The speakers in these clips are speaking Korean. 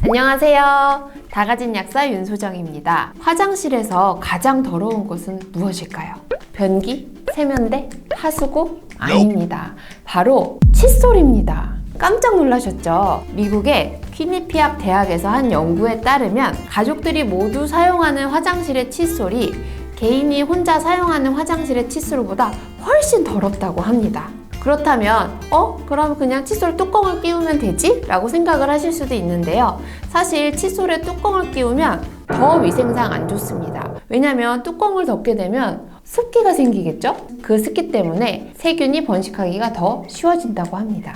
안녕하세요. 다가진 약사 윤소정입니다. 화장실에서 가장 더러운 곳은 무엇일까요? 변기? 세면대? 하수구? 아닙니다. 바로 칫솔입니다. 깜짝 놀라셨죠? 미국의 퀴니피악 대학에서 한 연구에 따르면 가족들이 모두 사용하는 화장실의 칫솔이 개인이 혼자 사용하는 화장실의 칫솔보다 훨씬 더럽다고 합니다. 그렇다면 그럼 그냥 칫솔 뚜껑을 끼우면 되지? 라고 생각을 하실 수도 있는데요. 사실 칫솔에 뚜껑을 끼우면 더 위생상 안 좋습니다. 왜냐면 뚜껑을 덮게 되면 습기가 생기겠죠? 그 습기 때문에 세균이 번식하기가 더 쉬워진다고 합니다.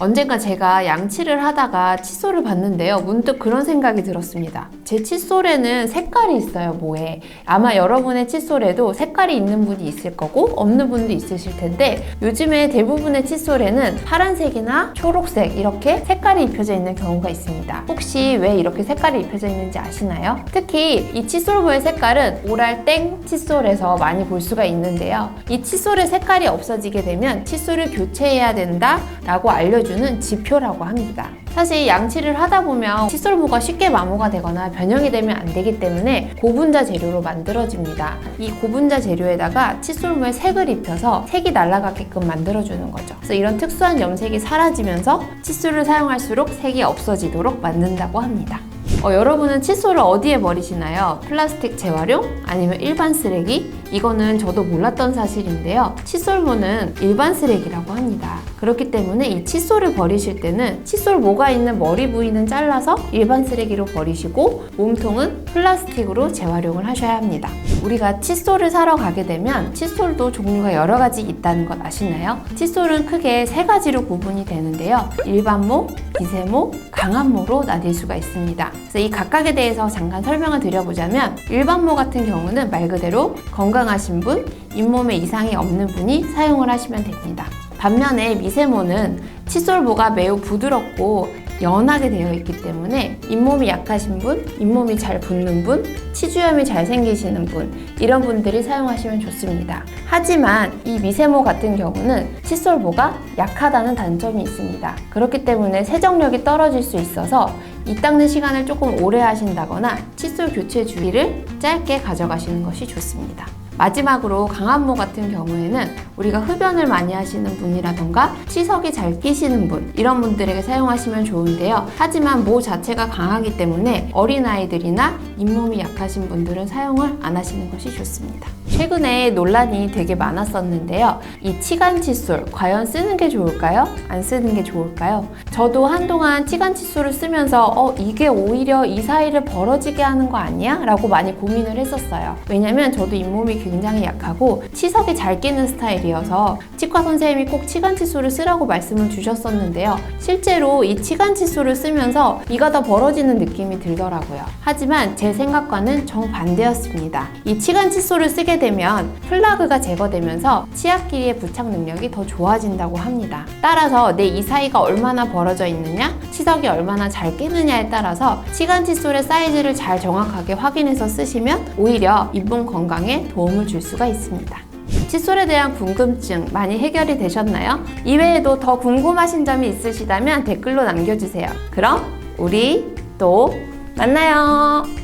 언젠가 제가 양치를 하다가 칫솔을 봤는데요. 문득 그런 생각이 들었습니다. 제 칫솔에는 색깔이 있어요, 뭐에. 아마 여러분의 칫솔에도 색깔이 있는 분이 있을 거고 없는 분도 있으실 텐데 요즘에 대부분의 칫솔에는 파란색이나 초록색 이렇게 색깔이 입혀져 있는 경우가 있습니다. 혹시 왜 이렇게 색깔이 입혀져 있는지 아시나요? 특히 이 칫솔보의 색깔은 오랄땡 칫솔에서 많이 볼 수가 있는데요. 이 칫솔의 색깔이 없어지게 되면 칫솔을 교체해야 된다라고 알려주는 지표라고 합니다. 사실 양치를 하다 보면 칫솔모가 쉽게 마모가 되거나 변형이 되면 안 되기 때문에 고분자 재료로 만들어집니다. 이 고분자 재료에다가 칫솔모에 색을 입혀서 색이 날아가게끔 만들어주는 거죠. 그래서 이런 특수한 염색이 사라지면서 칫솔을 사용할수록 색이 없어지도록 만든다고 합니다. 여러분은 칫솔을 어디에 버리시나요? 플라스틱 재활용? 아니면 일반 쓰레기? 이거는 저도 몰랐던 사실인데요. 칫솔모는 일반 쓰레기라고 합니다. 그렇기 때문에 이 칫솔을 버리실 때는 칫솔 모가 있는 머리 부위는 잘라서 일반 쓰레기로 버리시고 몸통은 플라스틱으로 재활용을 하셔야 합니다. 우리가 칫솔을 사러 가게 되면 칫솔도 종류가 여러 가지 있다는 것 아시나요? 칫솔은 크게 세 가지로 구분이 되는데요. 일반모, 미세모, 강한모로 나뉠 수가 있습니다. 그래서 이 각각에 대해서 잠깐 설명을 드려보자면 일반모 같은 경우는 말 그대로 건강하신 분, 잇몸에 이상이 없는 분이 사용을 하시면 됩니다. 반면에 미세모는 칫솔모가 매우 부드럽고 연하게 되어 있기 때문에 잇몸이 약하신 분, 잇몸이 잘 붓는 분, 치주염이 잘 생기시는 분 이런 분들이 사용하시면 좋습니다. 하지만 이 미세모 같은 경우는 칫솔모가 약하다는 단점이 있습니다. 그렇기 때문에 세정력이 떨어질 수 있어서 이 닦는 시간을 조금 오래 하신다거나 칫솔 교체 주기를 짧게 가져가시는 것이 좋습니다. 마지막으로 강한모 같은 경우에는 우리가 흡연을 많이 하시는 분이라던가 치석이 잘 끼시는 분 이런 분들에게 사용하시면 좋은데요. 하지만 모 자체가 강하기 때문에 어린아이들이나 잇몸이 약하신 분들은 사용을 안 하시는 것이 좋습니다. 최근에 논란이 되게 많았었는데요. 이 치간 칫솔 과연 쓰는 게 좋을까요? 안 쓰는 게 좋을까요? 저도 한동안 치간 칫솔을 쓰면서 이게 오히려 이 사이를 벌어지게 하는 거 아니야? 라고 많이 고민을 했었어요. 왜냐면 저도 잇몸이 굉장히 약하고 치석이 잘 끼는 스타일이어서 치과 선생님이 꼭 치간 칫솔을 쓰라고 말씀을 주셨었는데요. 실제로 이 치간 칫솔을 쓰면서 이가 더 벌어지는 느낌이 들더라고요. 하지만 제 생각과는 정반대였습니다. 이 치간 칫솔을 쓰게 되면 플라그가 제거되면서 치아 길이의 부착 능력이 더 좋아진다고 합니다. 따라서 내 이 사이가 얼마나 벌어져 있느냐, 치석이 얼마나 잘 끼느냐에 따라서 치간 칫솔의 사이즈를 잘 정확하게 확인해서 쓰시면 오히려 잇몸 건강에 도움을 줄 수가 있습니다. 칫솔에 대한 궁금증 많이 해결이 되셨나요? 이외에도 더 궁금하신 점이 있으시다면 댓글로 남겨주세요. 그럼 우리 또 만나요.